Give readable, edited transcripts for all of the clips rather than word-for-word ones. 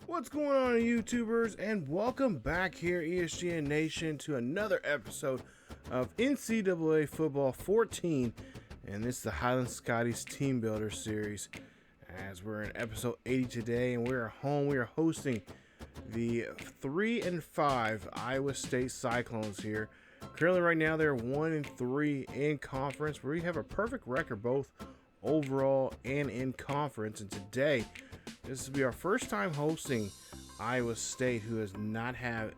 What's going on, YouTubers, and welcome back here, ESGN Nation, to another episode of NCAA Football 14, and this is the Highland Scotties Team Builder Series, as we're in episode 80 today, and we're home. We are hosting the 3-5 Iowa State Cyclones here. Currently, right now, they're 1-3 in conference. We have a perfect record both overall and in conference, and today, this will be our first time hosting Iowa State, who has not had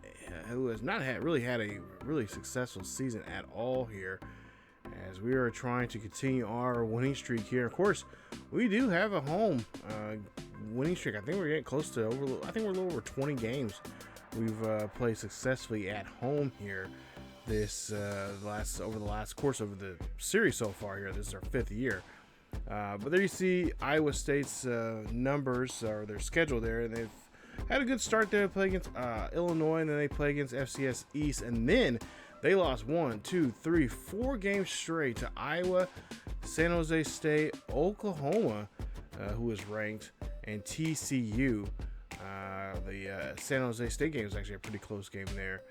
a really successful season at all here, as we are trying to continue our winning streak here. Of course, we do have a home winning streak. I think we're getting close to we're a little over 20 games we've played successfully at home here. This over the last course of the series so far here. This is our 5th year. But there you see Iowa State's numbers, or their schedule there, and they've had a good start there. They play against Illinois, and then they play against FCS East, and then they lost 4 games straight to Iowa, San Jose State, Oklahoma, who is ranked, and TCU. The San Jose State game was actually a pretty close game there,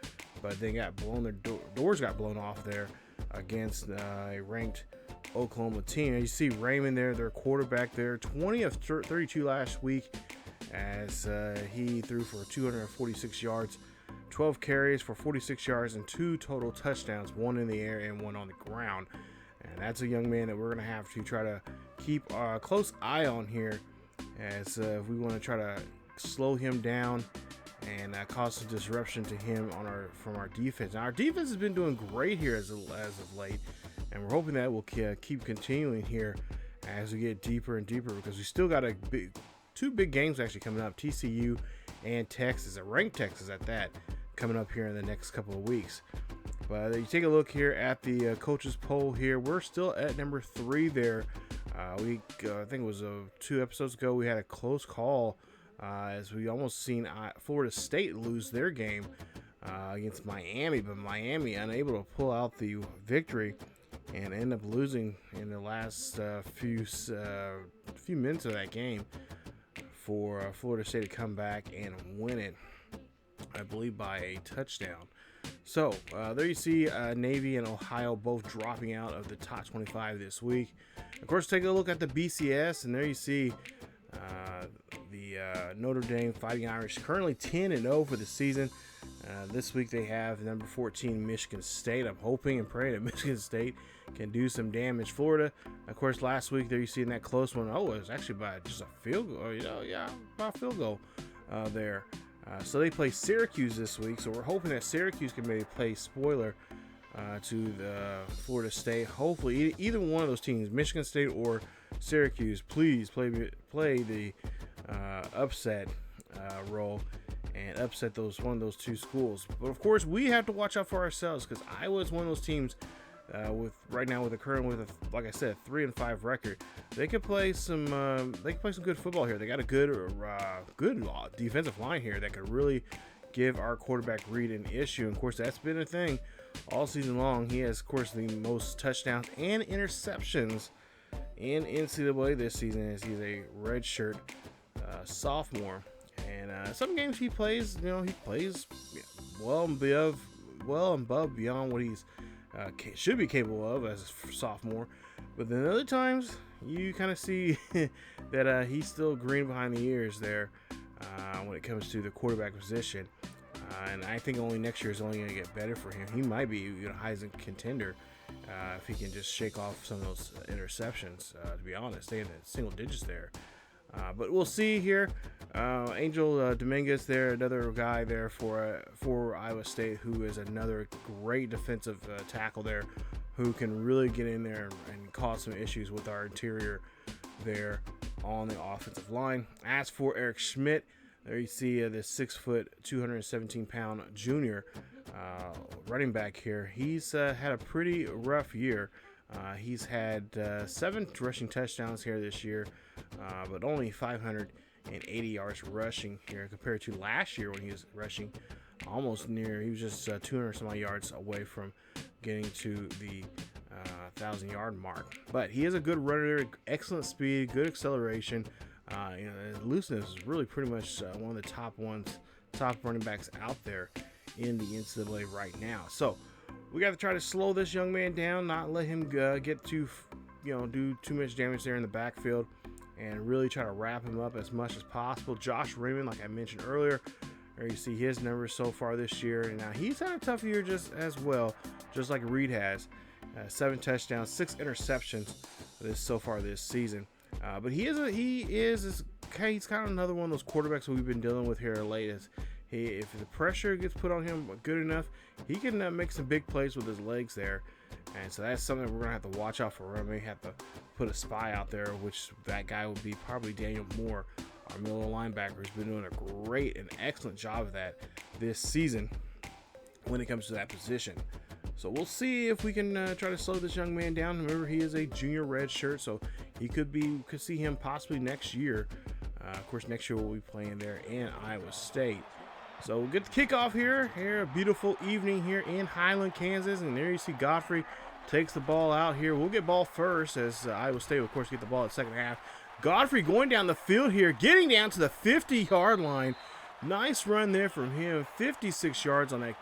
but they got blown. Their doors got blown off there against a ranked Oklahoma team. And you see Raymond there, their quarterback there, 20 of 32 last week, as he threw for 246 yards, 12 carries for 46 yards, and 2 total touchdowns, 1 in the air and 1 on the ground. And that's a young man that we're going to have to try to keep a close eye on here, as we want to try to slow him down and cause some disruption to him from our defense. Now, our defense has been doing great here as of late, and we're hoping that will keep continuing here as we get deeper and deeper, because we still got two big games actually coming up, TCU and Texas, a ranked Texas at that, coming up here in the next couple of weeks. But you take a look here at the coaches poll here. We're still at number 3 there. I think it was 2 episodes ago, we had a close call as we almost seen Florida State lose their game against Miami, but Miami unable to pull out the victory and end up losing in the last few minutes of that game for Florida State to come back and win it, I believe, by a touchdown. So there you see Navy and Ohio both dropping out of the top 25 this week. Of course, take a look at the BCS, and there you see the Notre Dame Fighting Irish currently 10-0 for the season. This week they have number 14 Michigan State. I'm hoping and praying that Michigan State can do some damage. Florida, of course, last week there you see in that close one. Oh, it was actually by just a field goal. About a field goal there. So they play Syracuse this week. So we're hoping that Syracuse can maybe play spoiler to the Florida State. Hopefully, either one of those teams, Michigan State or Syracuse, please play the upset role and upset one of those 2 schools. But of course, we have to watch out for ourselves, because Iowa is one of those teams like I said, 3-5 record. They could play some good football here. They got a good defensive line here that could really give our quarterback Reed an issue. And of course, that's been a thing all season long. He has, of course, the most touchdowns and interceptions in NCAA this season, as he's a redshirt sophomore. And some games he plays well above beyond what he's should be capable of as a sophomore. But then other times you kind of see that he's still green behind the ears there when it comes to the quarterback position. And I think only next year is only going to get better for him. He might be a Heisman contender if he can just shake off some of those interceptions, to be honest, stay in the single digits there. But we'll see here. Angel Dominguez there, another guy there for Iowa State, who is another great defensive tackle there, who can really get in there and cause some issues with our interior there on the offensive line. As for Eric Schmidt, there you see the 6 foot, 217-pound junior running back here. He's had a pretty rough year. He's had 7 rushing touchdowns here this year, but only 580 yards rushing here compared to last year when he was rushing he was just 200 some odd yards away from getting to the 1,000-yard mark. But he is a good runner, excellent speed, good acceleration, Looseness is really pretty much one of the top running backs out there in the NCAA right now. So we got to try to slow this young man down, not let him get too, do too much damage there in the backfield, and really try to wrap him up as much as possible. Josh Raymond, like I mentioned earlier, there you see his numbers so far this year, and now he's had a tough year just like Reed has. 7 touchdowns, 6 interceptions so far this season. But he's kind of another one of those quarterbacks that we've been dealing with here late. If the pressure gets put on him good enough, he can make some big plays with his legs there. And so that's something we're going to have to watch out for. We may have to put a spy out there, which that guy would be probably Daniel Moore, our middle linebacker, who's been doing a great and excellent job of that this season when it comes to that position. So we'll see if we can try to slow this young man down. Remember, he is a junior red shirt, so he could see him possibly next year. Of course, next year we'll be playing there in Iowa State. So we'll get the kickoff here. A beautiful evening here in Highland, Kansas. And there you see Godfrey takes the ball out here. We'll get ball first as Iowa State, of course, get the ball at the second half. Godfrey going down the field here, getting down to the 50-yard line. Nice run there from him. 56 yards on that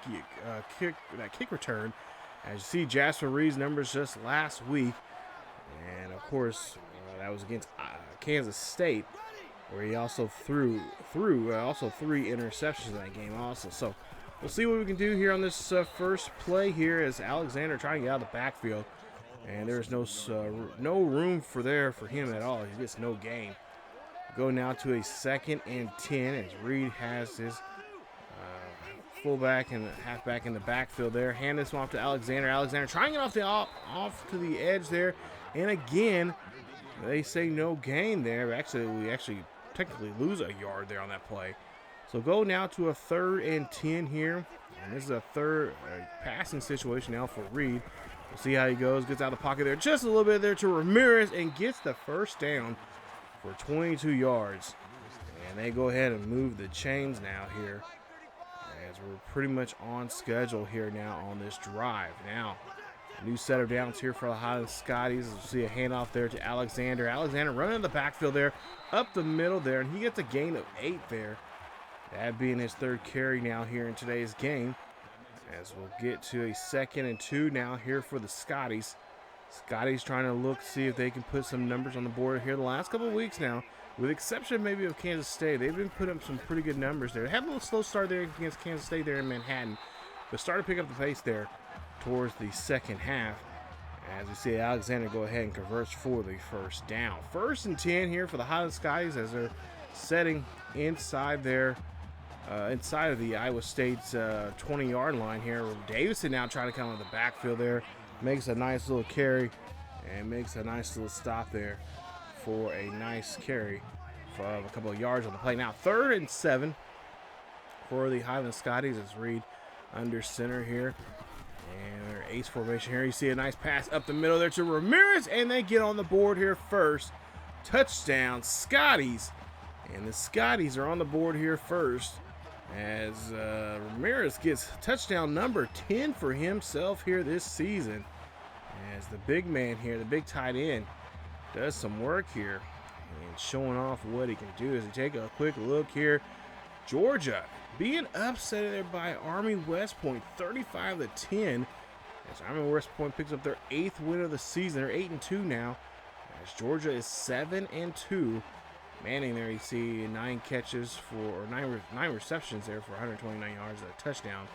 kick return. As you see, Jasper Reed's numbers just last week. And, of course, that was against Kansas State, where he also threw 3 interceptions in that game also. So we'll see what we can do here on this first play here as Alexander trying to get out of the backfield. And there's no room for him at all. He gets no gain. Go now to a 2nd and 10 as Reed has his fullback and halfback in the backfield there. Hand this one off to Alexander. Alexander trying to get off to the edge there. And again, they say no gain there. We actually technically lose a yard there on that play. So go now to a 3rd and 10 here. And this is a passing situation now for Reed. We'll see how he goes. Gets out of the pocket there just a little bit there to Ramirez and gets the first down for 22 yards. And they go ahead and move the chains now here, as we're pretty much on schedule here now on this drive. Now, a new set of downs here for the Highland Scotties. We'll see a handoff there to Alexander. Alexander running in the backfield there, up the middle there, and he gets a gain of 8 there. That being his 3rd carry now here in today's game. As we'll get to a 2nd and 2 now here for the Scotties. Scotties trying to see if they can put some numbers on the board here the last couple of weeks now. With the exception maybe of Kansas State, they've been putting up some pretty good numbers there. They had a little slow start there against Kansas State there in Manhattan, but started to pick up the pace there towards the second half. As we see Alexander go ahead and converts for the first down. 1st and 10 here for the Highland Scotties as they're setting inside of the Iowa State's 20-yard line here. Davison now trying to come out of the backfield there. Makes a nice little carry and makes a nice little stop there for a nice carry for a couple of yards on the play. Now 3rd and 7 for the Highland Scotties as Reed under center here. And their ace formation here. You see a nice pass up the middle there to Ramirez, and they get on the board here first. Touchdown Scotties. And the Scotties are on the board here first as Ramirez gets touchdown number 10 for himself here this season. As the big man here, the big tight end, does some work here and showing off what he can do. As we take a quick look here, Georgia being upset there by Army West Point 35-10. As Army West Point picks up their 8th win of the season. They're 8-2 now, as Georgia is 7-2. Manning there, you see 9 receptions there for 129 yards and a touchdown.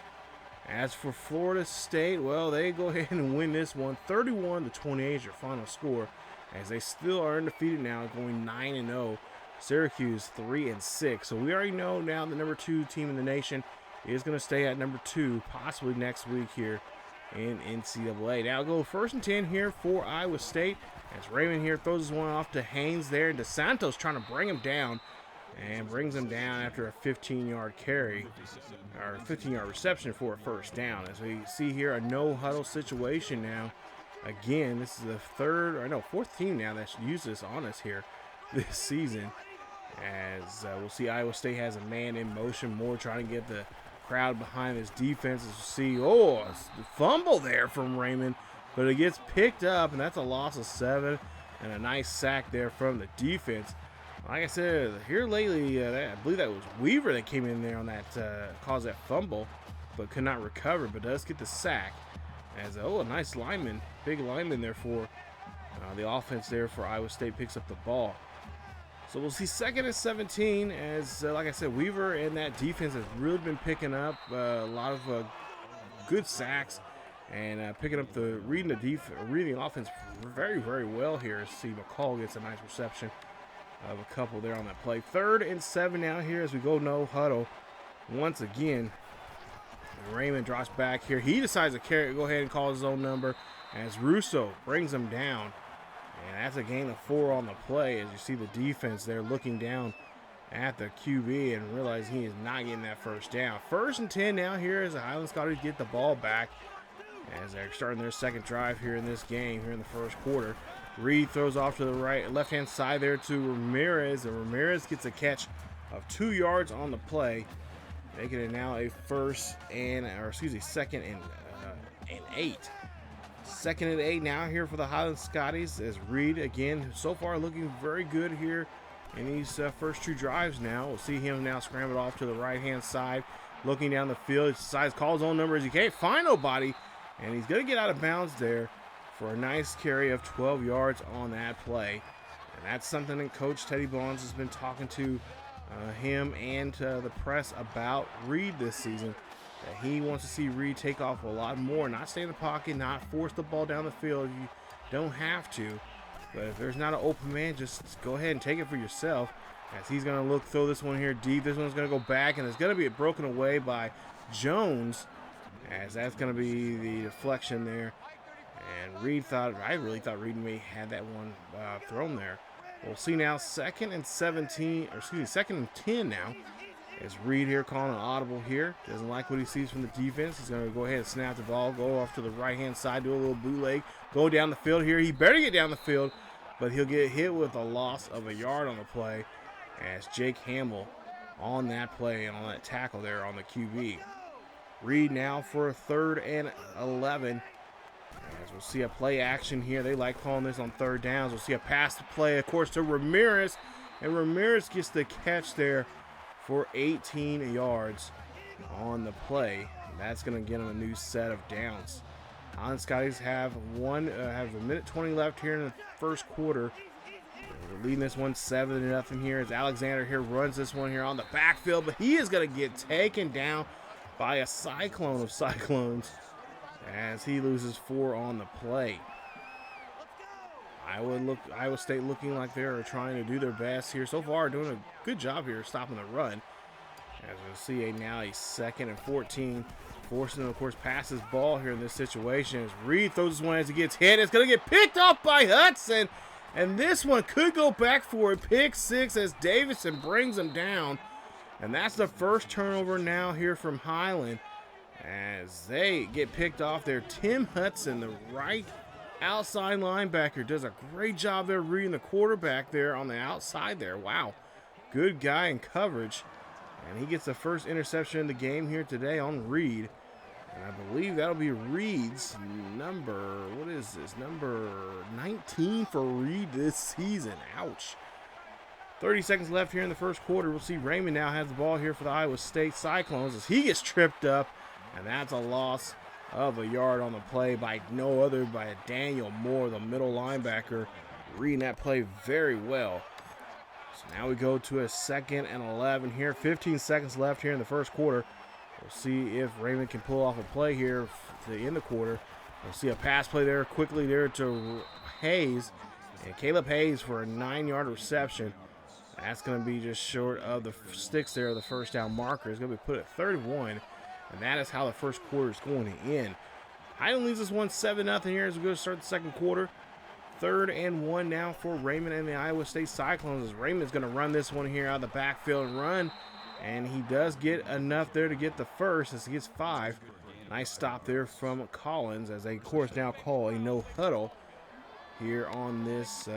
As for Florida State, well, they go ahead and win this one. 31-28 is your final score, as they still are undefeated now, going 9-0. Syracuse 3-6. So we already know now the number 2 team in the nation is going to stay at number 2, possibly next week here in NCAA. Now go 1st and 10 here for Iowa State, as Raymond here throws this one off to Haynes there. DeSantos trying to bring him down, and brings him down after a 15-yard carry, or 15-yard reception for a first down. As we see here, a no-huddle situation now. Again, this is the 4th team now that's used this on us here this season. As we'll see Iowa State has a man in motion, more trying to get the crowd behind his defense. As we see, a fumble there from Raymond, but it gets picked up, and that's a loss of 7, and a nice sack there from the defense. Like I said, here lately, I believe that was Weaver that came in there on that, caused that fumble, but could not recover, but does get the sack. As, a nice lineman, big lineman there for the offense there for Iowa State picks up the ball. So we'll see 2nd and 17 as, like I said, Weaver and that defense has really been picking up a lot of good sacks and reading the offense very, very well here. See McCall gets a nice reception of a couple there on that play. 3rd and 7 now here as we go no huddle once again. Raymond drops back here. He decides to go ahead and call his own number as Russo brings him down. And that's a gain of 4 on the play as you see the defense there looking down at the QB and realize he is not getting that first down. 1st and 10 now here as the Highland Scotties get the ball back as they're starting their 2nd drive here in this game here in the 1st quarter. Reed throws off to the left-hand side there to Ramirez, and Ramirez gets a catch of 2 yards on the play, making it now a 2nd and 8. 2nd and 8 now here for the Highland Scotties as Reed again so far looking very good here in these first 2 drives now. We'll see him now scramble off to the right-hand side, looking down the field. He decides to call his own number as he can't find nobody, and he's going to get out of bounds there for a nice carry of 12 yards on that play. And that's something that Coach Teddy Bonds has been talking to him and the press about Reed this season, that he wants to see Reed take off a lot more, not stay in the pocket, not force the ball down the field. You don't have to, but if there's not an open man, just go ahead and take it for yourself, as he's going to throw this one here deep. This one's going to go back, and it's going to be broken away by Jones, as that's going to be the deflection there. And I really thought Reed may had that one thrown there. We'll see now 2nd and 10 now. As Reed here calling an audible here. Doesn't like what he sees from the defense. He's going to go ahead and snap the ball, go off to the right-hand side, do a little bootleg, go down the field here. He better get down the field, but he'll get hit with a loss of a yard on the play as Jake Hamill on that play and on that tackle there on the QB. Reed now for 3rd and 11. As we'll see a play action here. They like calling this on 3rd downs. We'll see a pass to play, of course, to Ramirez. And Ramirez gets the catch there for 18 yards on the play. That's going to get him a new set of downs. Highland Scotties have a minute 20 left here in the 1st quarter. We're leading this one 7-0 here as Alexander here runs this one here on the backfield, but he is going to get taken down by a cyclone of cyclones as he loses 4 on the play. Iowa State looking like they're trying to do their best here. So far, doing a good job here stopping the run. As we'll see now a 2nd and 14. Forcing him, of course, pass his ball here in this situation. As Reed throws this one as he gets hit. It's going to get picked off by Hudson. And this one could go back for a pick 6 as Davison brings him down. And that's the first turnover now here from Highland as they get picked off there. Tim Hudson, the right outside linebacker, does a great job there reading the quarterback there on the outside there. Wow, good guy in coverage. And he gets the first interception in the game here today on Reed. And I believe that'll be Reed's number, number 19 for Reed this season. Ouch. 30 seconds left here in the 1st quarter. We'll see Raymond now has the ball here for the Iowa State Cyclones as he gets tripped up. And that's a loss of a yard on the play by no other by Daniel Moore, the middle linebacker, reading that play very well. So now we go to a 2nd and 11 here. 15 seconds left here in the 1st quarter. We'll see if Raymond can pull off a play here to end the quarter. We'll see a pass play there quickly there to Hayes. And Caleb Hayes for a 9-yard reception. That's going to be just short of the sticks there, the first down marker. It's going to be put at 31. And that is how the 1st quarter is going to end. Highland leads this one 7-0 here as we go to start the 2nd quarter. 3rd and 1 now for Raymond and the Iowa State Cyclones as Raymond's going to run this one here out of the backfield and run. And he does get enough there to get the first as he gets 5. Nice stop there from Collins as they, of course, now call a no huddle here on this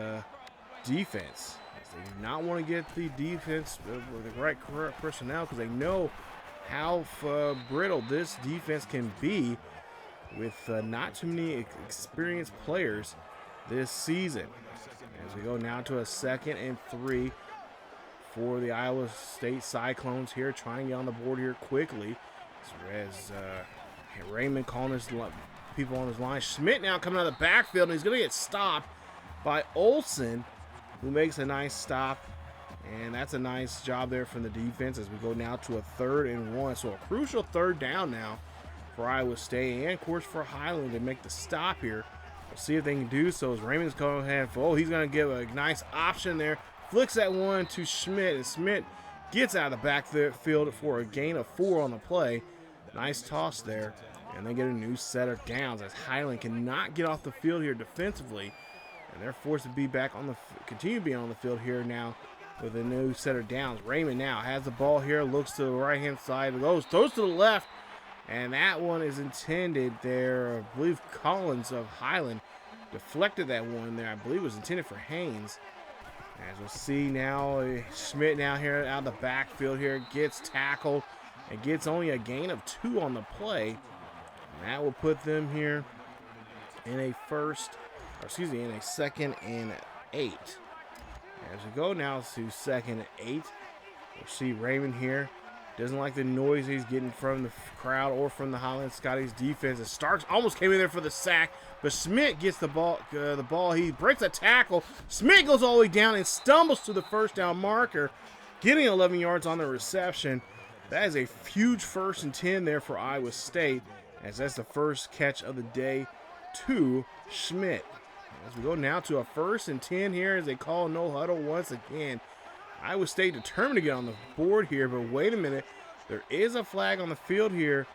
defense. As they do not want to get the defense with the right personnel because they know how brittle this defense can be with not too many experienced players this season. As we go now to a 2nd and 3 for the Iowa State Cyclones here, trying to get on the board here quickly. As Raymond calling his people on his line. Schmidt now coming out of the backfield, and he's going to get stopped by Olsen, who makes a nice stop. And that's a nice job there from the defense as we go now to a 3rd and 1. So a crucial 3rd down now for Iowa State and, of course, for Highland to make the stop here. We'll see if they can do so as Raymond's going ahead. Oh, he's going to give a nice option there. Flicks that one to Schmidt, and Schmidt gets out of the backfield for a gain of 4 on the play. Nice toss there, and they get a new set of downs as Highland cannot get off the field here defensively, and they're forced to be back on the continue being on the field here now with a new set of downs. Raymond now has the ball here, looks to the right-hand side, throws to the left, and that one is intended there. I believe Collins of Highland deflected that one there. I believe it was intended for Haynes. As we'll see now, Schmidt now here out of the backfield here gets tackled and gets only a gain of 2 on the play. And that will put them here in a 2nd and 8. As we go now to 2nd and 8, we'll see Raymond here. Doesn't like the noise he's getting from the crowd or from the Highland Scotties defense. And Starks almost came in there for the sack, but Schmidt gets the ball. He breaks a tackle. Schmidt goes all the way down and stumbles to the 1st down marker, getting 11 yards on the reception. That is a huge 1st and 10 there for Iowa State, as that's the first catch of the day to Schmidt. As we go now to a 1st and 10 here as they call no huddle once again. Iowa State determined to get on the board here, but wait a minute. There is a flag on the field here,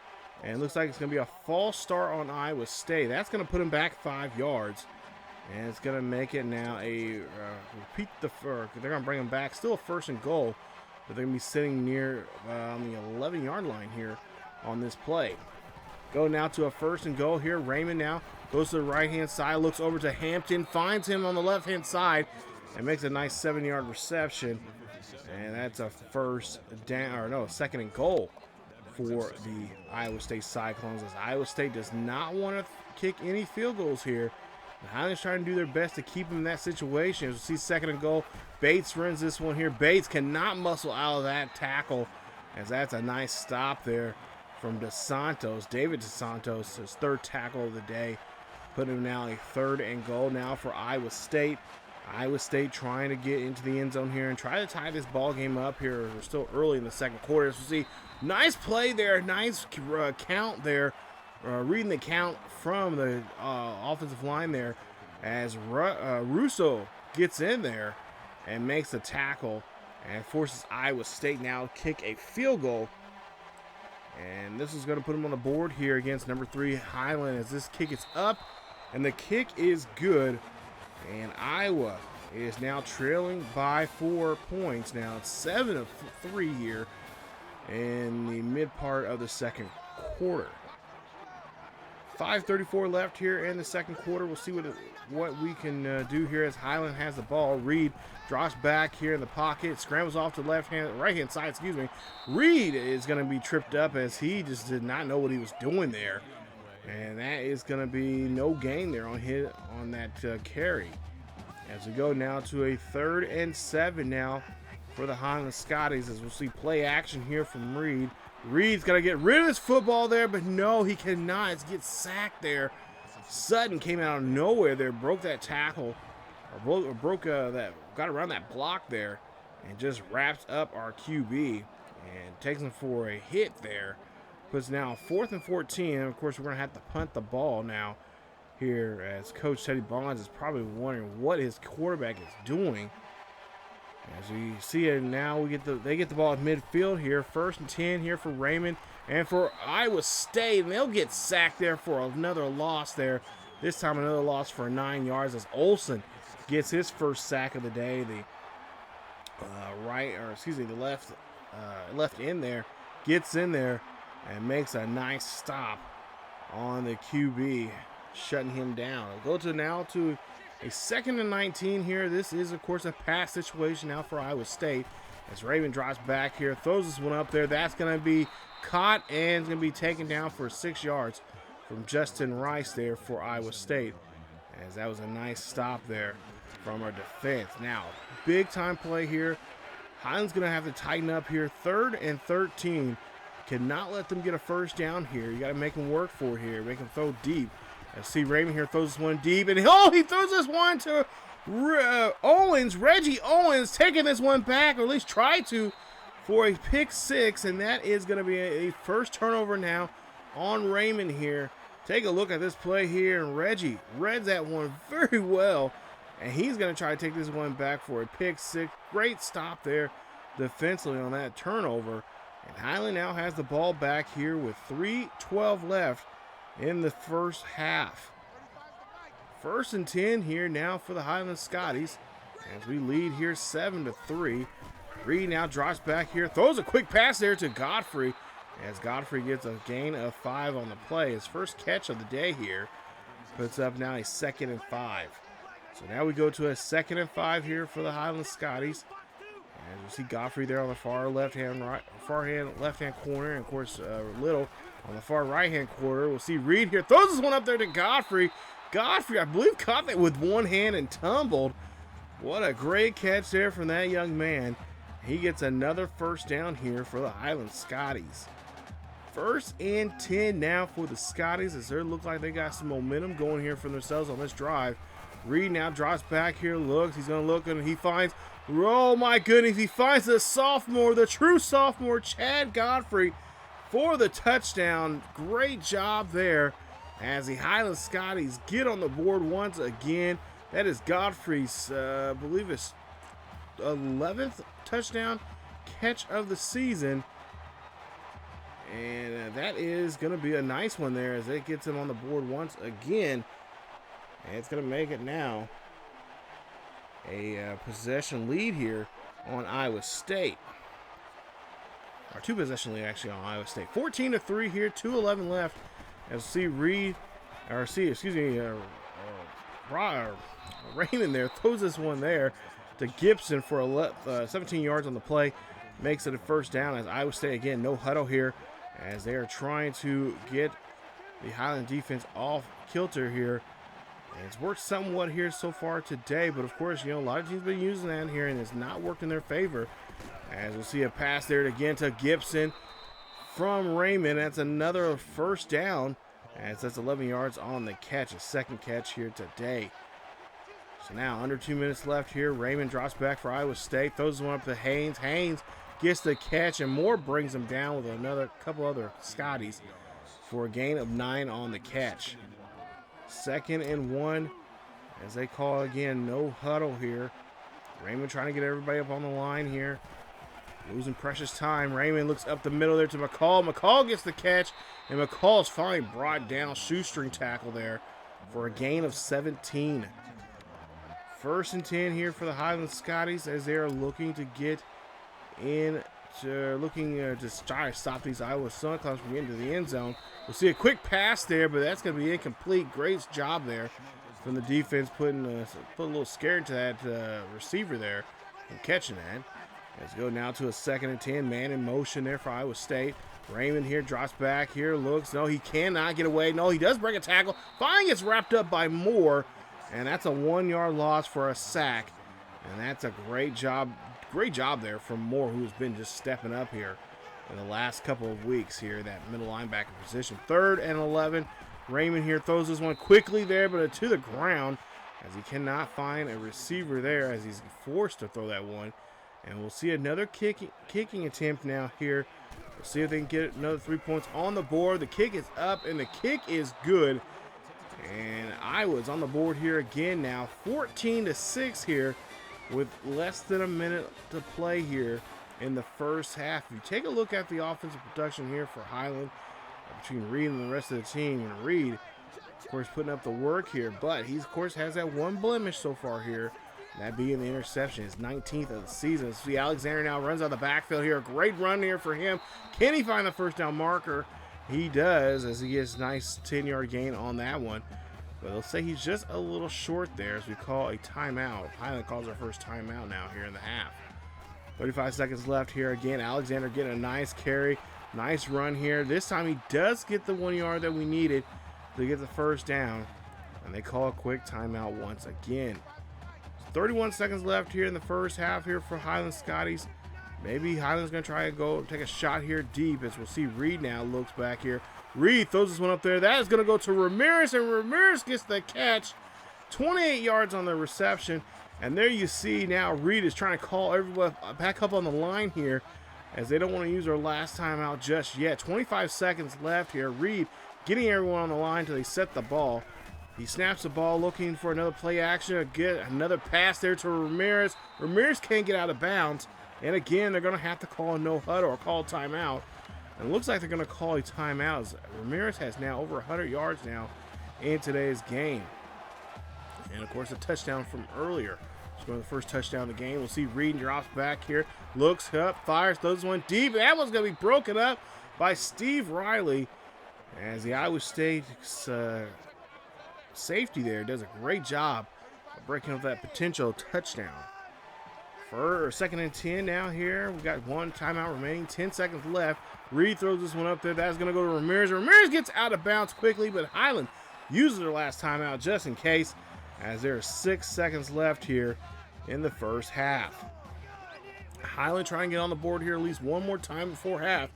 and it looks like it's going to be a false start on Iowa State. That's going to put them back 5 yards, and it's going to make it now a they're going to bring them back. Still a 1st and goal, but they're going to be sitting near on the 11-yard line here on this play. Go now to a 1st and goal here. Raymond now goes to the right-hand side, looks over to Hampton, finds him on the left-hand side, and makes a nice 7-yard reception. And that's a 2nd and goal for the Iowa State Cyclones, as Iowa State does not want to kick any field goals here. The Highland's trying to do their best to keep them in that situation. As we see 2nd and goal, Bates runs this one here. Bates cannot muscle out of that tackle, as that's a nice stop there from DeSantos. David DeSantos, his 3rd tackle of the day, putting him now a 3rd and goal now for Iowa State. Iowa State trying to get into the end zone here and try to tie this ball game up here. We're still early in the 2nd quarter. So we'll see, nice play there, nice count there, reading the count from the offensive line there as Russo gets in there and makes the tackle and forces Iowa State now to kick a field goal. And this is going to put them on the board here against number 3 Highland, as this kick is up and the kick is good. And Iowa is now trailing by 4 points. Now it's 7-3 here in the mid part of the 2nd quarter. 5:34 left here in the 2nd quarter. We'll see what we can do here as Highland has the ball. Reed drops back here in the pocket, scrambles off to the right-hand side. Reed is going to be tripped up as he just did not know what he was doing there. And that is going to be no gain there on that carry. As we go now to a 3rd and 7 now for the Highland Scotties, as we'll see play action here from Reed. Reed's got to get rid of his football there, but no, he cannot. He gets sacked there. Sutton came out of nowhere there, broke that tackle, or got around that block there, and just wraps up our QB and takes him for a hit there. Puts now 4th and 14, and of course we're going to have to punt the ball now here, as Coach Teddy Bonds is probably wondering what his quarterback is doing. As we see it now, they get the ball at midfield here. 1st and 10 here for Raymond and for Iowa State, and they'll get sacked there for another loss there. This time another loss for 9 yards as Olsen gets his 1st sack of the day. The left end there gets in there and makes a nice stop on the QB, shutting him down. We'll go now to a 2nd and 19 here. This is, of course, a pass situation now for Iowa State. As Raymond drops back here, throws this one up there. That's going to be caught and going to be taken down for 6 yards from Justin Rice there for Iowa State. As that was a nice stop there from our defense. Now, big time play here Highland's going to have to tighten up here. 3rd and 13. Cannot let them get a first down here. You got to make them work for it here. Make them throw deep. I see Raymond here throws this one deep. And he throws this one to Owens. Reggie Owens taking this one back, or at least try to, for a pick 6. And that is going to be a first turnover now on Raymond here. Take a look at this play here. And Reggie reads that one very well. And he's going to try to take this one back for a pick 6. Great stop there defensively on that turnover. And Highland now has the ball back here with 3:12 left in the first half. 1st and 10 here now for the Highland Scotties as we lead here 7-3. Reed now drops back here, throws a quick pass there to Godfrey as Godfrey gets a gain of 5 on the play. His first catch of the day here puts up now a 2nd and 5. So now we go to a 2nd and 5 here for the Highland Scotties. And you see Godfrey there on the far left-hand corner, and of course Little on the far right-hand corner. We'll see Reed here throws this one up there to Godfrey. Godfrey, I believe, caught that with one hand and tumbled. What a great catch there from that young man. He gets another first down here for the Highland Scotties. 1st and 10 now for the Scotties as they look like they got some momentum going here for themselves on this drive. Reed now drops back here, looks. He's going to look, and he finds, oh my goodness, he finds the sophomore, the true sophomore, Chad Godfrey, for the touchdown. Great job there as the Highland Scotties get on the board once again. That is Godfrey's, I believe it's 11th touchdown catch of the season. And that is going to be a nice one there as it gets him on the board once again. And it's going to make it now a possession lead here on Iowa State. Or 2-possession lead actually on Iowa State. 14-3 here, 2:11 left. As see Raymond there throws this one there to Gibson for 17 yards on the play. Makes it a first down as Iowa State, again, no huddle here as they are trying to get the Highland defense off kilter here. And it's worked somewhat here so far today, but of course, a lot of teams have been using that here, and it's not worked in their favor. As we'll see a pass there again to Gibson from Raymond. That's another first down, as that's 11 yards on the catch, a second catch here today. So now under 2 minutes left here. Raymond drops back for Iowa State, throws one up to Haynes. Haynes gets the catch, and Moore brings him down with another couple other Scotties for a gain of 9 on the catch. 2nd and 1 as they call again, no huddle here. Raymond trying to get everybody up on the line here. Losing precious time. Raymond looks up the middle there to McCall. McCall gets the catch, and McCall's finally brought down. Shoestring tackle there for a gain of 17. 1st and 10 here for the Highland Scotties as they are looking to get in, to try to stop these Iowa Sun Clubs from getting to the end zone. We'll see a quick pass there, but that's going to be incomplete. Great job there from the defense putting a little scare into that receiver there and catching that. Let's go now to a 2nd and 10, man in motion there for Iowa State. Raymond here drops back here, looks. No, he cannot get away. No, he does break a tackle. Finally gets wrapped up by Moore, and that's a 1-yard loss for a sack. And that's a great job there from Moore, who's been just stepping up here in the last couple of weeks here, that middle linebacker position. 3rd and 11. Raymond here throws this one quickly there, but to the ground as he cannot find a receiver there as he's forced to throw that one. And we'll see another kicking attempt now here. We'll see if they can get another 3 points on the board. The kick is up, and the kick is good. And Iowa's on the board here again now. 14-6 here with less than a minute to play here in the first half. If you take a look at the offensive production here for Highland, between Reed and the rest of the team, and Reed, of course, putting up the work here, but he, of course, has that one blemish so far here, that being the interception, his 19th of the season. See Alexander now runs out of the backfield here. A great run here for him. Can he find the first down marker? He does, as he gets a nice 10-yard gain on that one. But they'll say he's just a little short there as we call a timeout. Highland calls our first timeout now here in the half. 35 seconds left here. Again, Alexander getting a nice carry. Nice run here. This time he does get the 1 yard that we needed to get the first down. And they call a quick timeout once again. 31 seconds left here in the first half here for Highland Scotties Maybe Highland's going to try to go take a shot here deep, as we'll see Reed now looks back here. Reed throws this one up there. That is going to go to Ramirez, and Ramirez gets the catch. 28 yards on the reception. And there you see now Reed is trying to call everyone back up on the line here, as they don't want to use their last timeout just yet. 25 seconds left here. Reed getting everyone on the line until they set the ball. He snaps the ball looking for another play action. Get another pass there to Ramirez. Ramirez can't get out of bounds. And again, they're going to have to call a no huddle or call a timeout. And it looks like they're going to call a timeout, as Ramirez has now over 100 yards now in today's game. And of course, a touchdown from earlier. It's one of the first touchdown of the game. We'll see Reed drops back here, looks up, fires, throws one deep. That one's going to be broken up by Steve Riley, as the Iowa State safety there does a great job of breaking up that potential touchdown. For 2nd and 10 now here. We got one timeout remaining, 10 seconds left. Reed throws this one up there. That's going to go to Ramirez. Ramirez gets out of bounds quickly, but Highland uses their last timeout just in case, as there are 6 seconds left here in the first half. Highland trying to get on the board here at least one more time before half.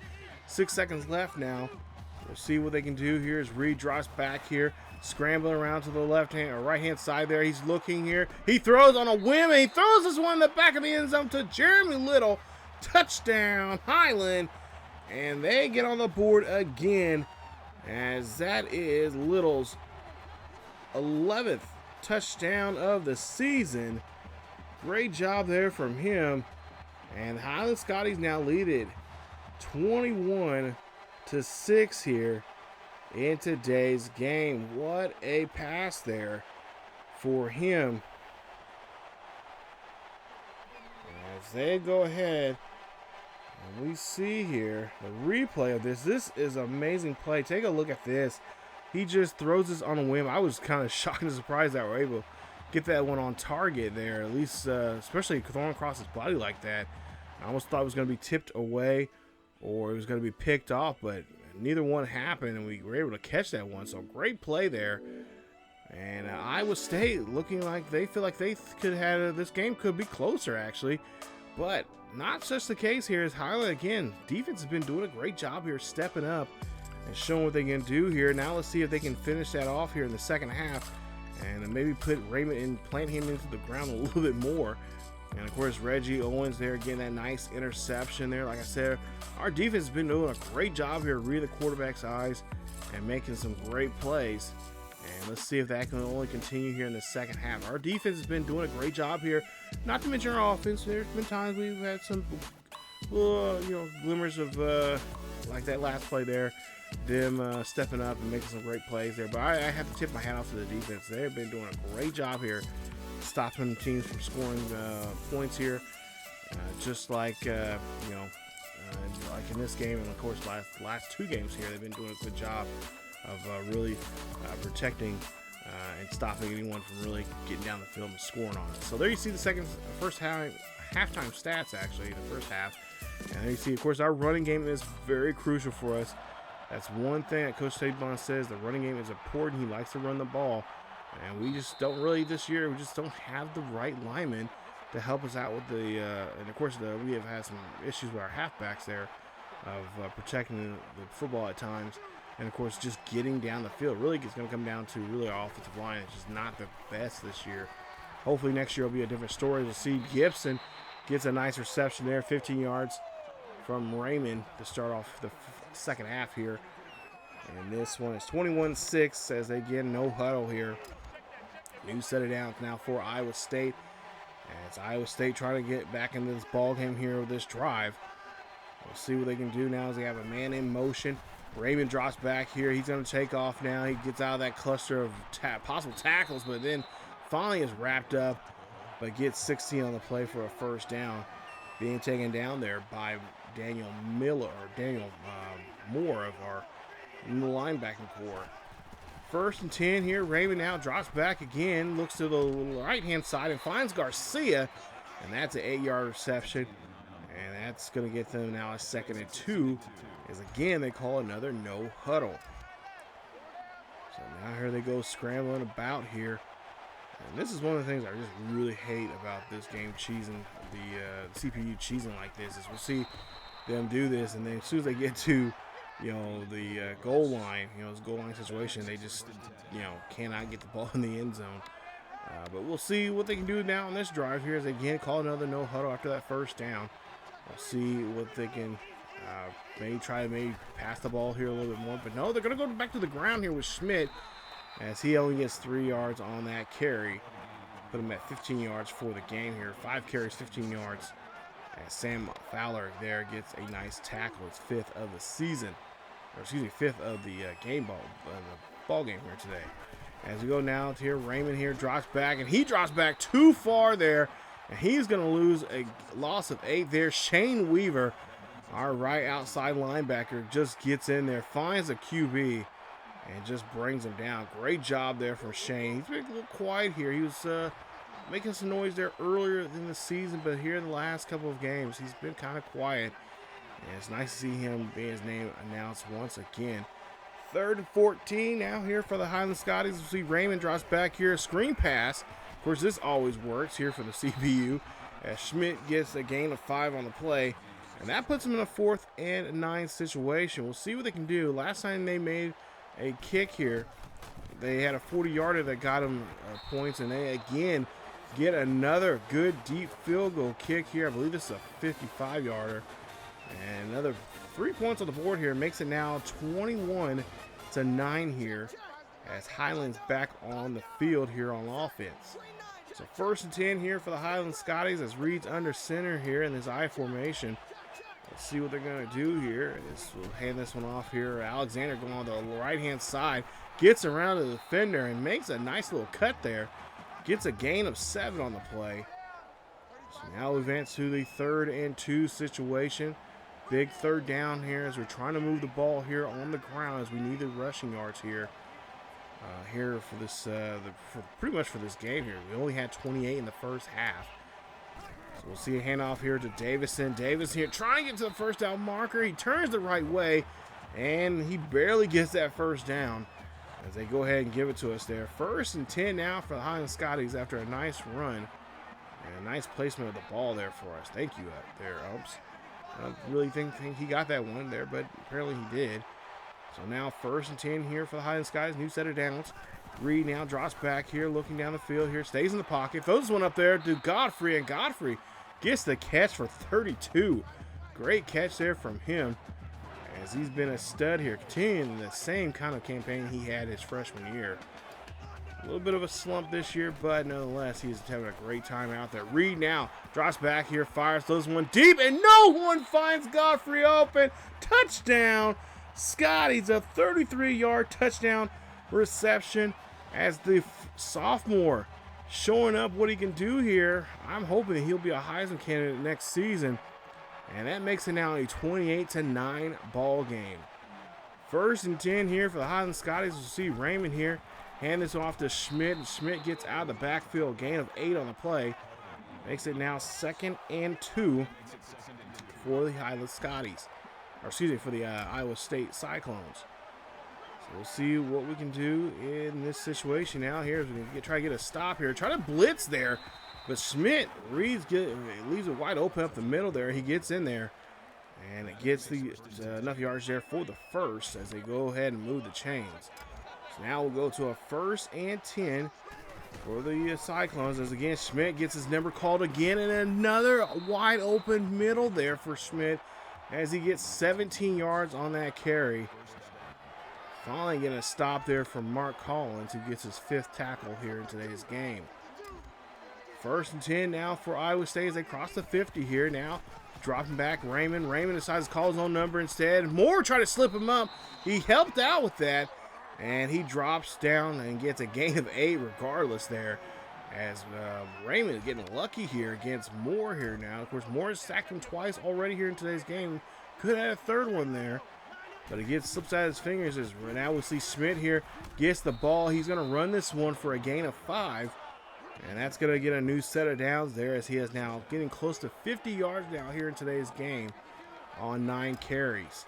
6 seconds left now. We'll see what they can do here as Reed drops back here, scrambling around to the left hand or right hand side there. He's looking here. He throws on a whim, and he throws this one in the back of the end zone to Jeremy Little. Touchdown, Highland. And they get on the board again, as that is Little's 11th touchdown of the season. Great job there from him. And Highland Scotties now lead it 21-6 here in today's game. What a pass there for him. As they go ahead, and we see here the replay of this. This is an amazing play. Take a look at this. He just throws this on a whim. I was kind of shocked and surprised that we're able to get that one on target there, at least especially throwing across his body like that. I almost thought it was going to be tipped away or it was going to be picked off, but neither one happened, and we were able to catch that one. So great play there. And Iowa State looking like they feel like they could have this game could be closer actually, but not such the case here. As Highland again, defense has been doing a great job here, stepping up and showing what they can do here. Now let's see if they can finish that off here in the second half, and maybe put Raymond and plant him into the ground a little bit more. And of course, Reggie Owens there getting that nice interception there. Like I said, our defense has been doing a great job here, reading the quarterback's eyes and making some great plays. And let's see if that can only continue here in the second half. Our defense has been doing a great job here. Not to mention our offense. There's been times we've had some, glimmers of like that last play there, them stepping up and making some great plays there. But I have to tip my hat off to the defense. They've been doing a great job here, stopping teams from scoring points here, just like like in this game, and of course last two games here, they've been doing a good job of really protecting and stopping anyone from really getting down the field and scoring on it. So there you see the first halftime stats actually, the first half, and there you see, of course, our running game is very crucial for us. That's one thing that Coach ShodIcon says. The running game is important. He likes to run the ball. And we just don't really, this year, we just don't have the right linemen to help us out with the, and of course, we have had some issues with our halfbacks there of protecting the football at times. And of course, just getting down the field. Really, it's going to come down to really our offensive line. It's just not the best this year. Hopefully next year will be a different story. We'll see Gibson gets a nice reception there, 15 yards from Raymond to start off the second half here. And this one is 21-6 as they get no huddle here. New set it down now for Iowa State. And it's Iowa State trying to get back into this ball game here with this drive. We'll see what they can do now as they have a man in motion. Raymond drops back here. He's going to take off now. He gets out of that cluster of possible tackles, but then finally is wrapped up, but gets 16 on the play for a first down. Being taken down there by Daniel Moore of our linebacking core. 1st and 10 here. Raymond now drops back again, looks to the right-hand side and finds Garcia, and that's an 8-yard reception. And that's going to get them now a 2nd and 2, as again they call another no huddle. So now here they go scrambling about here. And this is one of the things I just really hate about this game, cheesing the CPU cheesing like this is we'll see them do this, and then as soon as they get to the goal line, this goal line situation, they just cannot get the ball in the end zone. But we'll see what they can do now on this drive here as they again call another no huddle after that first down. We'll see what they can maybe pass the ball here a little bit more. But no, they're going to go back to the ground here with Schmidt as he only gets 3 yards on that carry. Put him at 15 yards for the game here. 5 carries, 15 yards. As Sam Fowler there gets a nice tackle. It's 5th of the season. Or excuse me, 5th of the ball game here today. As we go now to here, Raymond here drops back, and he drops back too far there, and he's going to lose a loss of 8 there. Shane Weaver, our right outside linebacker, just gets in there, finds a QB, and just brings him down. Great job there from Shane. He's been a little quiet here. He was making some noise there earlier in the season, but here in the last couple of games, he's been kind of quiet, and it's nice to see him being his name announced once again. 3rd and 14 now here for the Highland Scotties. We'll see Raymond drops back here, screen pass. Of course, this always works here for the CPU as Schmidt gets a gain of 5 on the play, and that puts them in a 4th and 9 situation. We'll see what they can do. Last time they made a kick here, they had a 40-yarder that got them points, and they again get another good deep field goal kick here. I believe this is a 55-yarder, and another 3 points on the board here makes it now 21-9 here as Highland's back on the field here on offense. So 1st and 10 here for the Highland Scotties as Reed's under center here in this I formation. Let's see what they're going to do here. We'll hand this one off here. Alexander going on the right-hand side, gets around the defender and makes a nice little cut there. Gets a gain of 7 on the play. So now we advance to the 3rd and 2 situation. Big 3rd down here as we're trying to move the ball here on the ground as we need the rushing yards here. For this, pretty much for this game here. We only had 28 in the first half. So we'll see a handoff here to Davison. Davis here trying to get to the first down marker. He turns the right way, and he barely gets that first down as they go ahead and give it to us there. 1st and 10 now for the Highland Scotties after a nice run. And a nice placement of the ball there for us. Thank you out there, Umps. I don't really think he got that one there, but apparently he did. So now 1st and 10 here for the Highland Skies. New set of downs. Reed now drops back here, looking down the field here. Stays in the pocket. Throws one up there to Godfrey, and Godfrey gets the catch for 32. Great catch there from him as he's been a stud here. Continuing the same kind of campaign he had his freshman year. A little bit of a slump this year, but nonetheless, he's having a great time out there. Reed now drops back here, fires, throws one deep, and no one finds Godfrey open. Touchdown, Scotties, a 33-yard touchdown reception as the sophomore showing up what he can do here. I'm hoping that he'll be a Heisman candidate next season, and that makes it now a 28-9 ball game. 1st and 10 here for the Highland Scotties. We'll see Raymond here. Hand this off to Schmidt, and Schmidt gets out of the backfield. Gain of 8 on the play. Makes it now 2nd and 2 for the Highland Scotties. Or excuse me, for the Iowa State Cyclones. So we'll see what we can do in this situation now. Here, we're going to try to get a stop here. Try to blitz there. But Schmidt leaves it wide open up the middle there. He gets in there. And it gets the enough yards there for the first as they go ahead and move the chains. So now we'll go to a 1st and 10 for the Cyclones as again Schmidt gets his number called again, and another wide open middle there for Schmidt as he gets 17 yards on that carry. Finally getting a stop there from Mark Collins, who gets his 5th tackle here in today's game. 1st and 10 now for Iowa State as they cross the 50 here. Now dropping back Raymond. Raymond decides to call his own number instead. Moore tried to slip him up. He helped out with that. And he drops down and gets a gain of 8 regardless there. As Raymond is getting lucky here against Moore here now. Of course, Moore has sacked him twice already here in today's game. Could have had a 3rd one there. But it slips out of his fingers as now we see Schmidt here gets the ball. He's going to run this one for a gain of 5. And that's going to get a new set of downs there as he is now getting close to 50 yards now here in today's game on 9 carries.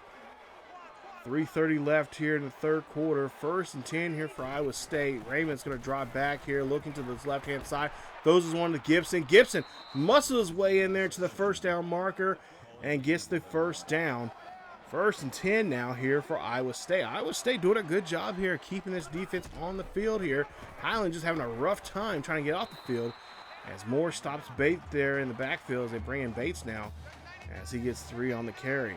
3:30 left here in the third quarter. 1st and 10 here for Iowa State. Raymond's going to drop back here, looking to this left-hand side. Throws this one to Gibson. Gibson muscles his way in there to the first down marker and gets the first down. 1st and 10 now here for Iowa State. Iowa State doing a good job here keeping this defense on the field here. Highland just having a rough time trying to get off the field as Moore stops Bates there in the backfield as they bring in Bates now as he gets 3 on the carry.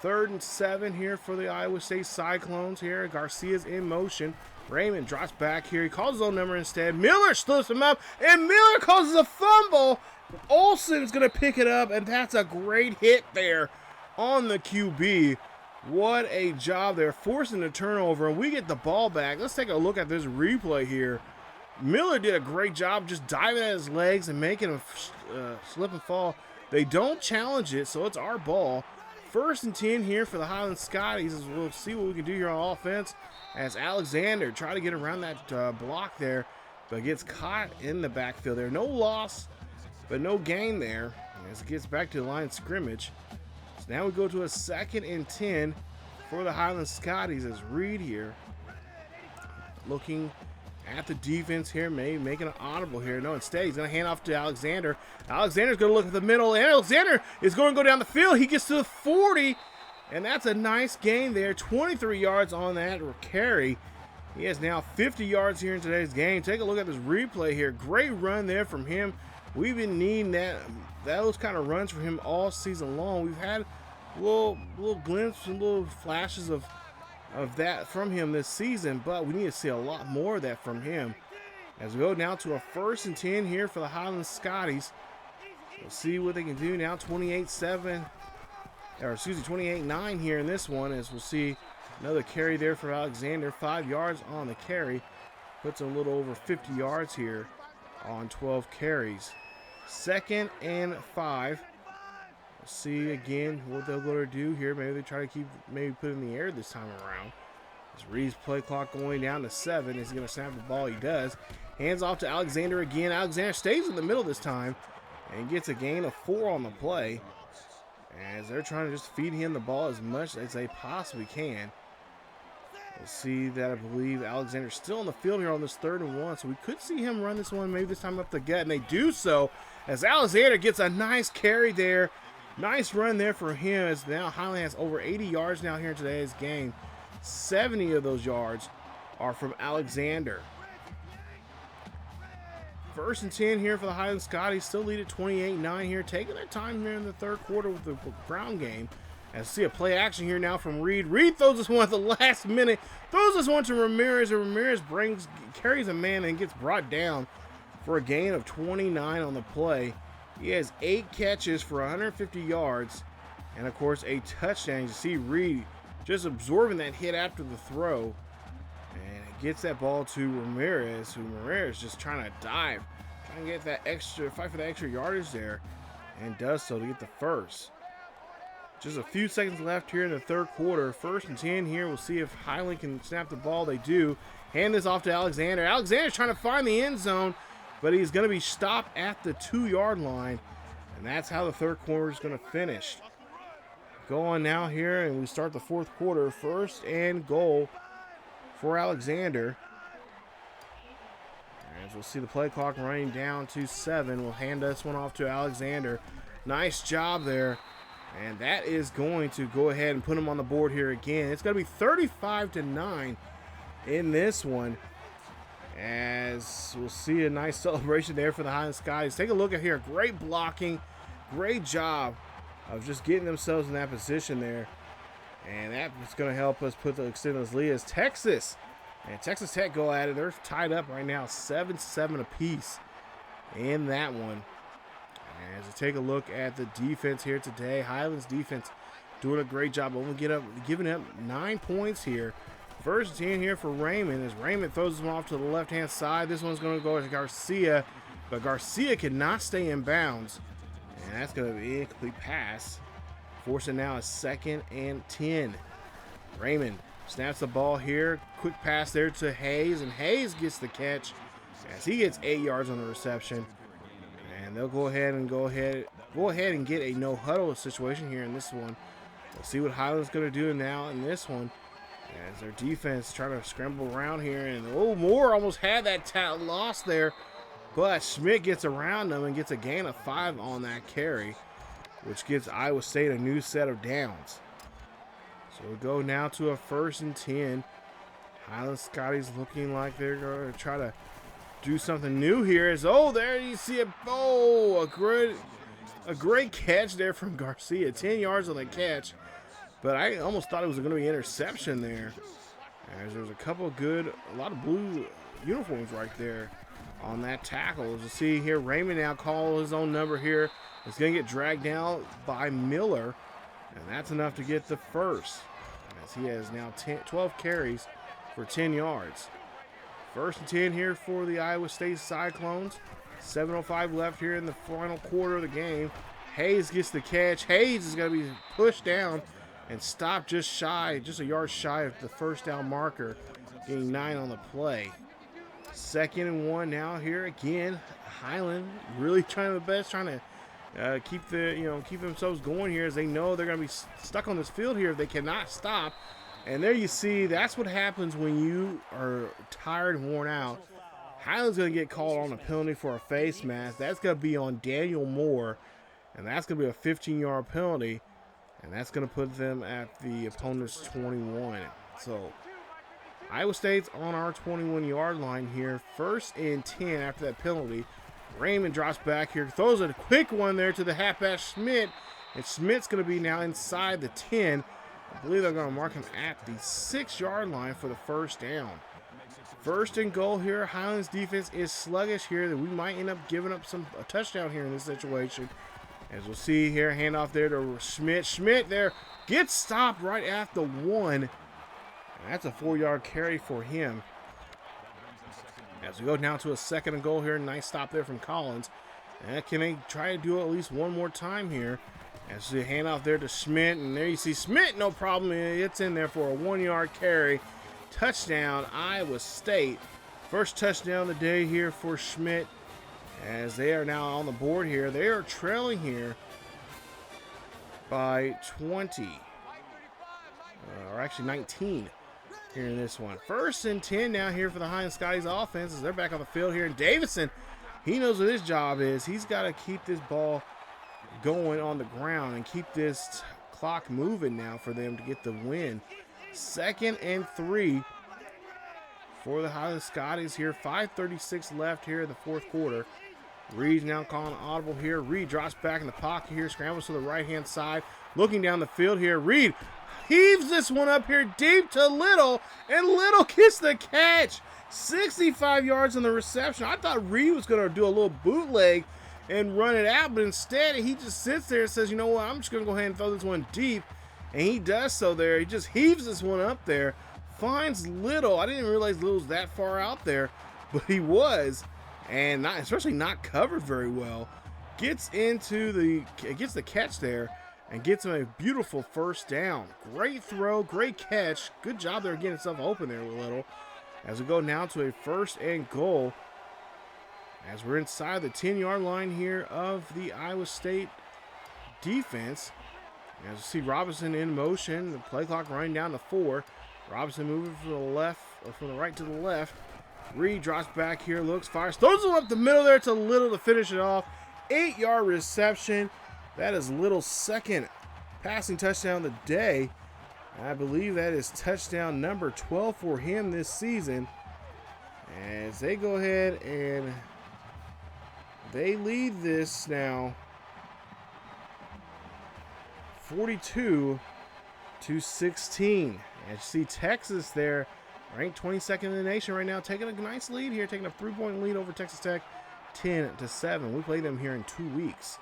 3rd and 7 here for the Iowa State Cyclones here. Garcia's in motion. Raymond drops back here. He calls his own number instead. Miller slips him up, and Miller causes a fumble. Olsen's going to pick it up, and that's a great hit there on the QB. What a job there, forcing the turnover, and we get the ball back. Let's take a look at this replay here. Miller did a great job just diving at his legs and making him slip and fall. They don't challenge it, so it's our ball. 1st and 10 here for the Highland Scotties as we'll see what we can do here on offense as Alexander try to get around that block there, but gets caught in the backfield there. No loss, but no gain there as it gets back to the line of scrimmage. So now we go to a 2nd and 10 for the Highland Scotties as Reed here looking at the defense here, maybe making an audible here. No, instead he's going to hand off to Alexander. Alexander's going to look at the middle, and Alexander is going to go down the field. He gets to the 40, and that's a nice gain there. 23 yards on that carry. He has now 50 yards here in today's game. Take a look at this replay here. Great run there from him. We've been needing those kind of runs from him all season long. We've had little glimpses and little flashes of that from him this season, but we need to see a lot more of that from him. As we go down to a 1st and 10 here for the Highland Scotties. We'll see what they can do now. 28-9 here in this one, as we'll see another carry there for Alexander. 5 yards on the carry. Puts a little over 50 yards here on 12 carries. 2nd and 5. We'll see again what they'll go to do here. Maybe they try to put it in the air this time around. As Reed's play clock going down to 7. Is he going to snap the ball? He does. Hands off to Alexander again. Alexander stays in the middle this time and gets a gain of 4 on the play, as they're trying to just feed him the ball as much as they possibly can. We'll see that I believe Alexander's still on the field here on this 3rd and 1, so we could see him run this one maybe this time up the gut, and they do so as Alexander gets a nice carry there. Nice run there for him, as now Highland has over 80 yards now here in today's game. 70 of those yards are from Alexander. 1st and 10 here for the Highland Scotties. Still lead at 28-9 here. Taking their time here in the 3rd quarter with the ground game. As we see a play action here now from Reed. Reed throws this one at the last minute. Throws this one to Ramirez, and Ramirez carries a man and gets brought down for a gain of 29 on the play. He has 8 catches for 150 yards and, of course, a touchdown. You see Reed just absorbing that hit after the throw. And it gets that ball to Ramirez, who Ramirez just trying to dive, trying to get that fight for the extra yardage there, and does so to get the first. Just a few seconds left here in the 3rd quarter. 1st and 10 here. We'll see if Highland can snap the ball. They do. Hand this off to Alexander. Alexander's trying to find the end zone, but he's going to be stopped at the 2-yard line, and that's how the 3rd quarter is going to finish. Go on now here, and we start the 4th quarter. 1st and goal for Alexander. As we'll see the play clock running down to 7. We'll hand this one off to Alexander. Nice job there. And that is going to go ahead and put him on the board here again. It's going to be 35-9 in this one. As we'll see a nice celebration there for the Highland Scotties. Take a look at here. Great blocking. Great job of just getting themselves in that position there. And that's going to help us extend this lead as Texas and Texas Tech go at it. They're tied up right now, 7-7 apiece in that one. As we take a look at the defense here today, Highland's defense doing a great job. Only giving up 9 points here. 1st and 10 here for Raymond, as Raymond throws this one off to the left-hand side. This one's going to go to Garcia, but Garcia cannot stay in bounds. And that's going to be an incomplete pass, forcing now a 2nd and 10. Raymond snaps the ball here. Quick pass there to Hayes, and Hayes gets the catch as he gets 8 yards on the reception. And they'll go ahead and get a no huddle situation here in this one. Let's see what Highland's going to do now in this one. As their defense trying to scramble around here. And Moore almost had that loss there. But Schmidt gets around them and gets a gain of 5 on that carry, which gives Iowa State a new set of downs. So we go now to a 1st and 10. Highland Scotties looking like they're going to try to do something new here. There you see it. A great catch there from Garcia. 10 yards on the catch. But I almost thought it was going to be an interception there. As there's a lot of blue uniforms right there on that tackle. As you see here, Raymond now call his own number here. It's going to get dragged down by Miller. And that's enough to get the first. As he has now 12 carries for 10 yards. 1st and 10 here for the Iowa State Cyclones. 7:05 left here in the final quarter of the game. Hayes gets the catch. Hayes is going to be pushed down and stopped just a yard shy of the first down marker, getting 9 on the play. 2nd and 1 now here again. Highland really trying their best, trying to keep themselves going here, as they know they're going to be stuck on this field here if they cannot stop. And there you see, that's what happens when you are tired and worn out. Highland's going to get called on a penalty for a face mask. That's going to be on Daniel Moore, and that's going to be a 15-yard penalty, and that's going to put them at the opponent's 21. So Iowa State's on our 21-yard line here. 1st and 10 after that penalty. Raymond drops back here, throws a quick one there to the halfback Schmidt, and Schmidt's going to be now inside the 10. I believe they're going to mark him at the 6-yard line for the first down. 1st and goal here. Highland's defense is sluggish here, that we might end up giving up a touchdown here in this situation. As we'll see here, handoff there to Schmidt. Schmidt there gets stopped right at the 1. And that's a 4-yard carry for him. As we go down to a 2nd and goal here, nice stop there from Collins. And can they try to do it at least one more time here? As the handoff there to Schmidt, and there you see Schmidt, no problem. It's in there for a 1-yard carry. Touchdown, Iowa State. First touchdown of the day here for Schmidt, as they are now on the board here. They are trailing here by 20, or actually 19 here in this one. 1st and 10 now here for the Highland Scotties offense, as they're back on the field here. And Davison, he knows what his job is. He's got to keep this ball going on the ground and keep this clock moving now for them to get the win. 2nd and 3 for the Highland Scotties here. 5:36 left here in the 4th quarter. Reed's now calling audible here. Reed drops back in the pocket here, scrambles to the right-hand side, looking down the field here. Reed heaves this one up here deep to Little, and Little gets the catch. 65 yards on the reception. I thought Reed was going to do a little bootleg and run it out, but instead he just sits there and says, you know what, I'm just going to go ahead and throw this one deep. And he does so there. He just heaves this one up there, finds Little. I didn't realize Little was that far out there, but he was, and especially not covered very well. Gets the catch there and gets him a beautiful first down. Great throw, great catch. Good job there getting himself open there with Little. As we go now to a 1st and goal, as we're inside the 10-yard line here of the Iowa State defense. As you see Robinson in motion, the play clock running down to 4. Robinson moving from the left, or from the right to the left. Reed drops back here, looks, fires, throws it up the middle there to Little to finish it off. 8-yard reception. That is Little's 2nd passing touchdown of the day. I believe that is touchdown number 12 for him this season. As they go ahead and they lead this now 42-16. As you see Texas there, ranked 22nd in the nation right now, taking a nice lead here, taking a 3-point lead over Texas Tech, 10-7. We play them here in 2 weeks.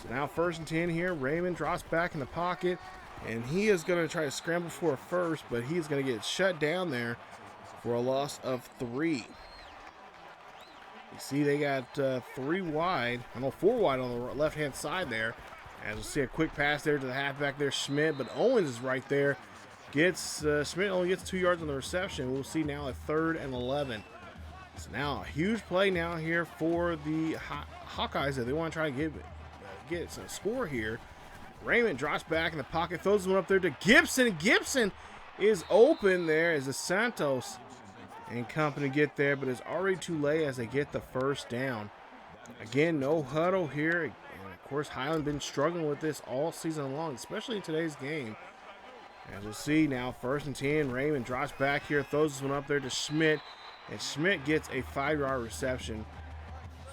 So now 1st and 10 here. Raymond drops back in the pocket, and he is going to try to scramble for a first, but he's going to get shut down there for a loss of 3. You see they got 4 wide on the left-hand side there. As you see a quick pass there to the halfback there, Schmidt, but Owens is right there. Schmidt only gets 2 yards on the reception. We'll see now a 3rd and 11. So now a huge play now here for the Hawkeyes. If they want to try to get some score here, Raymond drops back in the pocket, throws one up there to Gibson. Gibson is open there as the Santos and company get there, but it's already too late as they get the first down. Again, no huddle here. And of course, Highland been struggling with this all season long, especially in today's game. As we'll see now, 1st and 10. Raymond drops back here, throws this one up there to Schmidt. And Schmidt gets a 5-yard reception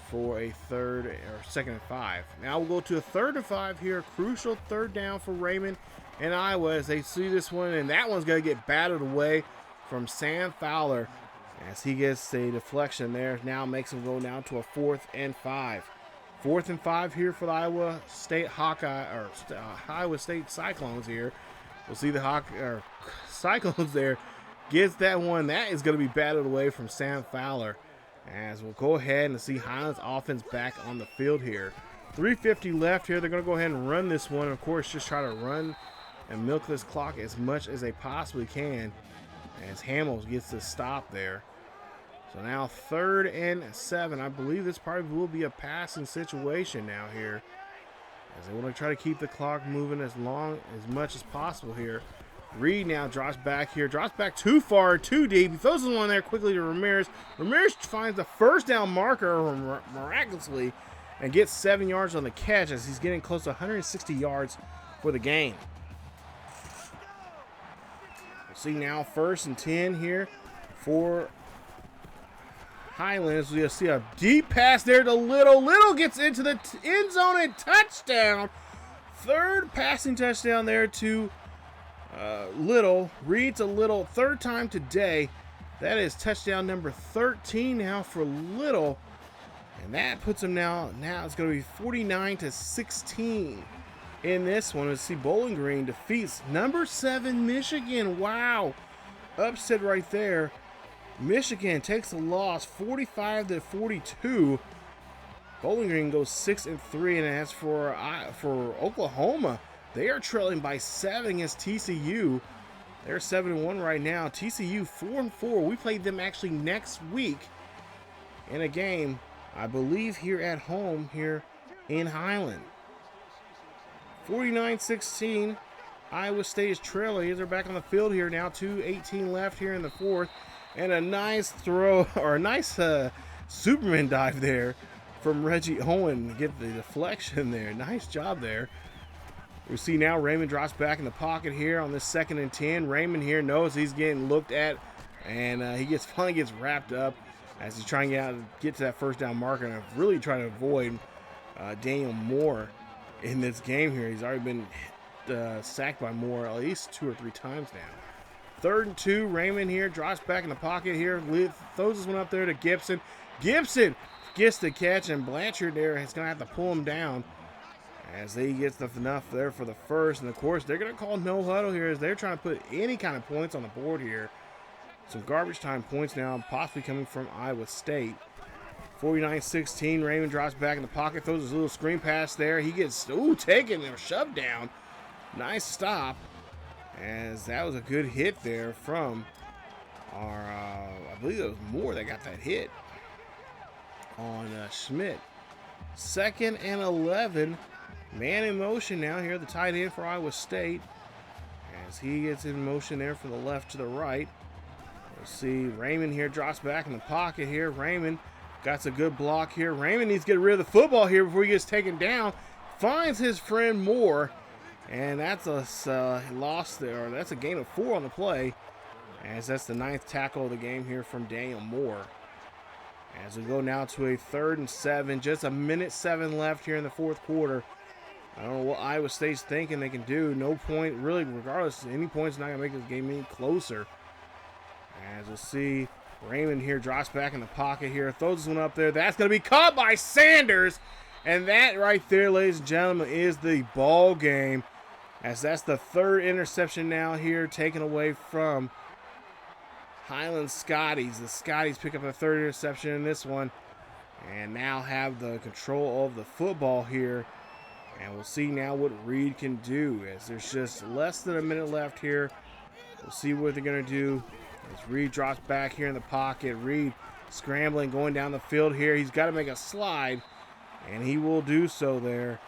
for a 2nd and 5. Now we'll go to a 3rd and 5 here. Crucial 3rd down for Raymond and Iowa as they see this one. And that one's going to get batted away from Sam Fowler as he gets a deflection there. Now makes him go down to a 4th and 5. 4th and 5 here for the Iowa State Iowa State Cyclones here. We'll see the Cyclones there. Gets that one. That is going to be batted away from Sam Fowler. As we'll go ahead and see Highland's offense back on the field here. 3:50 left here. They're going to go ahead and run this one. Of course, just try to run and milk this clock as much as they possibly can. As Hamels gets the stop there. So now 3rd and 7. I believe this probably will be a passing situation now here. As they want to try to keep the clock moving as much as possible here. Reed now drops back here. Drops back too far, too deep. He throws this one there quickly to Ramirez. Ramirez finds the 1st down marker miraculously and gets 7 yards on the catch as he's getting close to 160 yards for the game. We'll see now 1st and 10 here for Highlands. We'll see a deep pass there to Little. Little gets into the end zone and touchdown. 3rd passing touchdown there to Little. Reed to Little, 3rd time today. That is touchdown number 13 now for Little. And that puts him now it's going to be 49-16 in this one. Let's see Bowling Green defeats number 7 Michigan. Wow. Upset right there. Michigan takes a loss 45-42. Bowling Green goes 6-3, and as for Oklahoma, they are trailing by 7 against TCU. They're 7-1 right now. TCU 4-4. We play them actually next week in a game, I believe, here at home here in Highland. 49-16. Iowa State is trailing. They're back on the field here now. 2:18 left here in the 4th. And a nice throw, or a nice Superman dive there from Reggie Owen to get the deflection there. Nice job there. We see now Raymond drops back in the pocket here on this 2nd and 10. Raymond here knows he's getting looked at, and he finally gets wrapped up as he's trying to get to that 1st down marker and really trying to avoid Daniel Moore in this game here. He's already been sacked by Moore at least 2 or 3 times now. 3rd and 2. Raymond here drops back in the pocket here. Throws this one up there to Gibson. Gibson gets the catch, and Blanchard there is going to have to pull him down as he gets enough there for the 1st. And, of course, they're going to call no huddle here as they're trying to put any kind of points on the board here. Some garbage time points now possibly coming from Iowa State. 49-16. Raymond drops back in the pocket, throws his little screen pass there. He gets, taken or shoved down. Nice stop. As that was a good hit there from our, I believe it was Moore that got that hit on Schmidt. 2nd and 11. Man in motion now here, the tight end for Iowa State. As he gets in motion there from the left to the right. We'll see Raymond here drops back in the pocket here. Raymond got a good block here. Raymond needs to get rid of the football here before he gets taken down. Finds his friend Moore. And that's a loss there. That's a gain of 4 on the play. As that's the 9th tackle of the game here from Daniel Moore. As we go now to a 3rd and 7. Just 1:07 left here in the 4th quarter. I don't know what Iowa State's thinking they can do. No point, really, regardless. Any point's not going to make this game any closer. As we'll see, Raymond here drops back in the pocket here. Throws this one up there. That's going to be caught by Sanders. And that right there, ladies and gentlemen, is the ball game. As that's the 3rd interception now here taken away from Highland Scotties. The Scotties pick up a 3rd interception in this one and now have the control of the football here. And we'll see now what Reed can do as there's just less than a minute left here. We'll see what they're going to do as Reed drops back here in the pocket. Reed scrambling, going down the field here. He's got to make a slide, and he will do so there.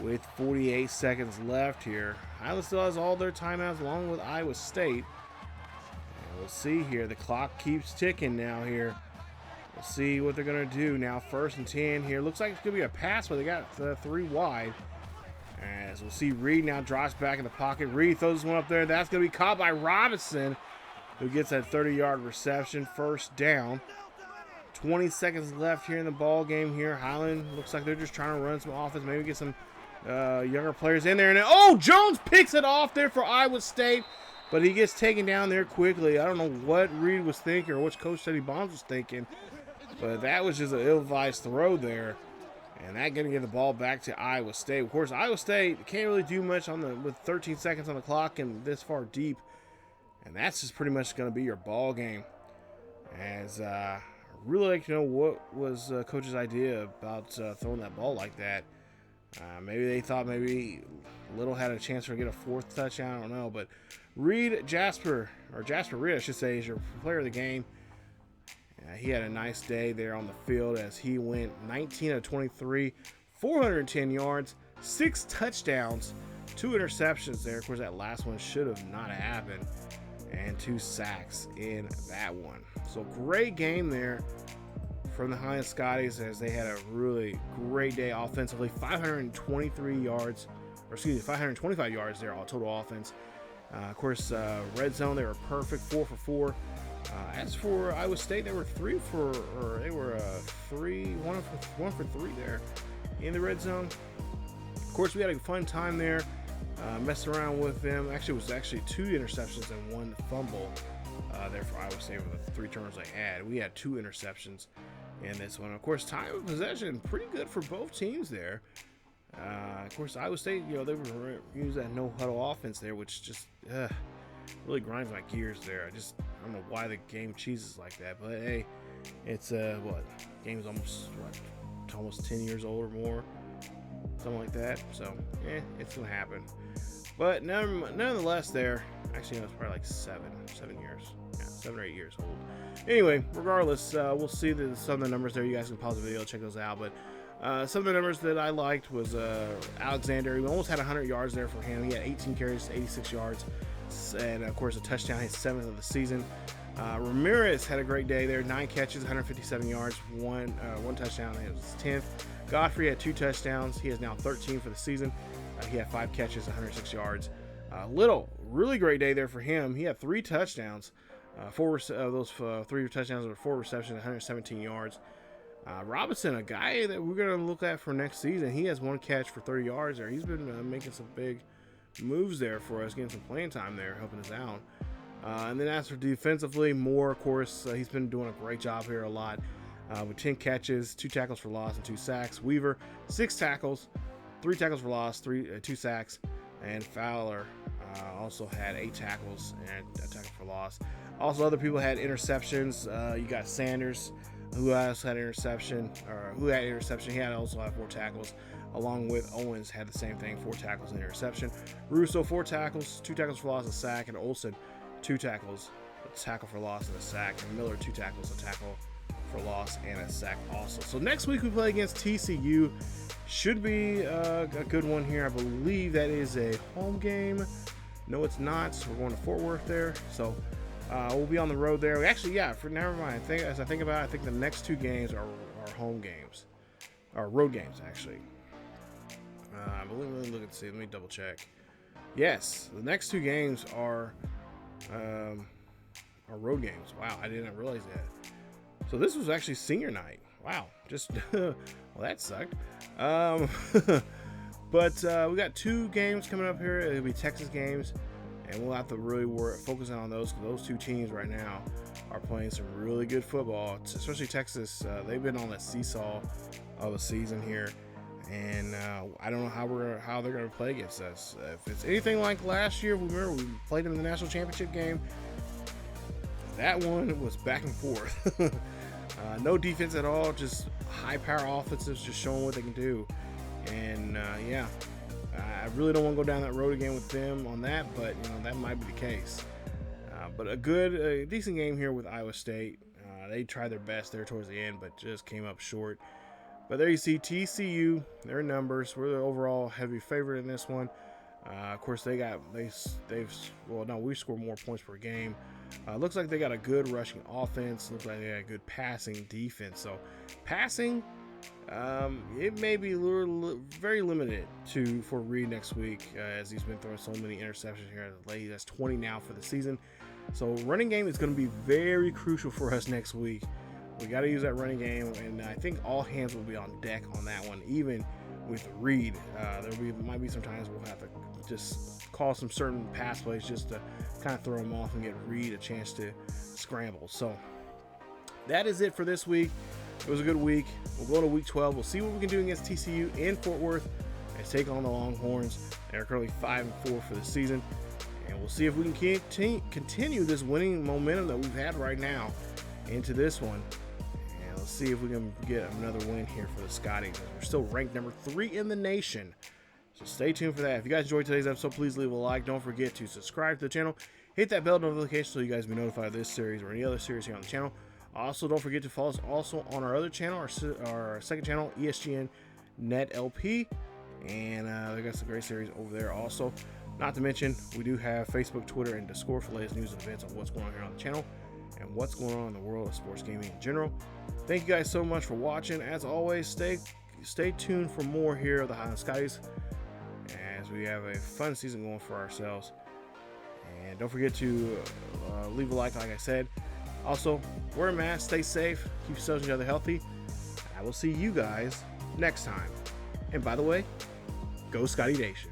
with 48 seconds left here. Highland still has all their timeouts along with Iowa State. And we'll see here. The clock keeps ticking now here. We'll see what they're going to do now. 1st and 10 here. Looks like it's going to be a pass, but they got 3 wide. As we'll see, Reed now drops back in the pocket. Reed throws this one up there. That's going to be caught by Robinson, who gets that 30-yard reception. 1st down. 20 seconds left here in the ball game here. Highland looks like they're just trying to run some offense, maybe get some younger players in there. And then, oh, Jones picks it off there for Iowa State, but he gets taken down there quickly. I don't know what Reed was thinking or what Coach Teddy Bonds was thinking, but that was just an ill-advised throw there. And that going to give the ball back to Iowa State. Of course, Iowa State can't really do much with 13 seconds on the clock and this far deep. And that's just pretty much going to be your ball game. As I really like to know what was Coach's idea about throwing that ball like that. Maybe they thought maybe Little had a chance to get a 4th touchdown. I don't know. But Jasper Reed, I should say, is your player of the game. He had a nice day there on the field as he went 19 of 23, 410 yards, 6 touchdowns, 2 interceptions there. Of course, that last one should have not happened, and 2 sacks in that one. So great game there from the Highland Scotties as they had a really great day offensively. 525 yards there all total offense. Of course, red zone, they were perfect, 4 for 4. As for Iowa State, they were 1 for 3 there in the red zone. Of course, we had a fun time there, messing around with them. Actually, it was 2 interceptions and 1 fumble there for Iowa State with the 3 turnovers they had. We had 2 interceptions in this one. Of course, time of possession pretty good for both teams there. Of course, Iowa State, they were using that no huddle offense there, which just really grinds my gears there. I don't know why the game cheeses like that, but hey, it's game's almost 10 years old or more, something like that. So it's gonna happen. But nonetheless, there actually it's probably like 7 years, 7 or 8 years old. Anyway, regardless, we'll see some of the numbers there. You guys can pause the video, check those out. But some of the numbers that I liked was Alexander. He almost had 100 yards there for him. He had 18 carries, 86 yards. And of course, a touchdown, his 7th of the season. Ramirez had a great day there, 9 catches, 157 yards, one touchdown. It was his 10th. Godfrey had 2 touchdowns. He has now 13 for the season. He had 5 catches, 106 yards. Little, really great day there for him. He had 3 touchdowns. 4 of those 3 touchdowns were 4 receptions, 117 yards. Robinson, a guy that we're going to look at for next season, he has 1 catch for 30 yards there. He's been making some big moves there for us, getting some playing time there, helping us out. And then as for defensively, Moore, of course, he's been doing a great job here a lot with 10 catches, 2 tackles for loss, and 2 sacks. Weaver, 6 tackles, 3 tackles for loss, 2 sacks. And Fowler also had 8 tackles and a tackle for loss. Also, other people had interceptions. You got Sanders, who also had interception, He also had 4 tackles. Along with Owens had the same thing, 4 tackles and interception. Russo, 4 tackles, 2 tackles for loss, a sack. And Olsen, 2 tackles, a tackle for loss, and a sack. And Miller, 2 tackles, a tackle for loss, and a sack also. So next week we play against TCU. Should be a good one here. I believe that is a home game. No, it's not. So we're going to Fort Worth there. So we'll be on the road there. Never mind. As I think about it, I think the next 2 games are home games. Or road games, actually. Let me double check. Yes, the next 2 games are road games. Wow, I didn't realize that. So this was actually senior night. Wow, well, that sucked. But we got 2 games coming up here. It'll be Texas games, and we'll have to really focus on those, because those 2 teams right now are playing some really good football. Especially Texas. They've been on that seesaw of a season here. And I don't know how they're going to play against us. If it's anything like last year, remember we played them in the national championship game. That one was back and forth. No defense at all, just high power offenses, just showing what they can do. And I really don't want to go down that road again with them on that, but that might be the case. But a decent game here with Iowa State. They tried their best there towards the end, but just came up short. But there you see TCU, their numbers. We're the overall heavy favorite in this one. Of course, we score more points per game. Looks like they got a good rushing offense. Looks like they got a good passing defense. So, passing, it may be very limited for Reed next week, as he's been throwing so many interceptions here as of late. That's 20 now for the season. So, running game is going to be very crucial for us next week. We got to use that running game, and I think all hands will be on deck on that one, even with Reed. Might be some times we'll have to just call some certain pass plays just to kind of throw him off and get Reed a chance to scramble. So that is it for this week. It was a good week. We'll go to week 12. We'll see what we can do against TCU in Fort Worth and take on the Longhorns. They're currently 5-4 for the season, and we'll see if we can continue this winning momentum that we've had right now into this one. And let's see if we can get another win here for the Scotties. We're still ranked number 3 in the nation. So stay tuned for that. If you guys enjoyed today's episode, please leave a like. Don't forget to subscribe to the channel. Hit that bell notification so you guys will be notified of this series or any other series here on the channel. Also, don't forget to follow us also on our other channel, our second channel, ESGNet LP. And they got some great series over there also. Not to mention, we do have Facebook, Twitter, and Discord for the latest news and events on what's going on here on the channel and what's going on in the world of sports gaming in general. Thank you guys so much for watching. As always, stay tuned for more here of the Highland Scotties, as we have a fun season going for ourselves. And don't forget to leave a like I said. Also, wear a mask, stay safe, keep yourselves and each other healthy. I will see you guys next time. And by the way, go Scotty Nation.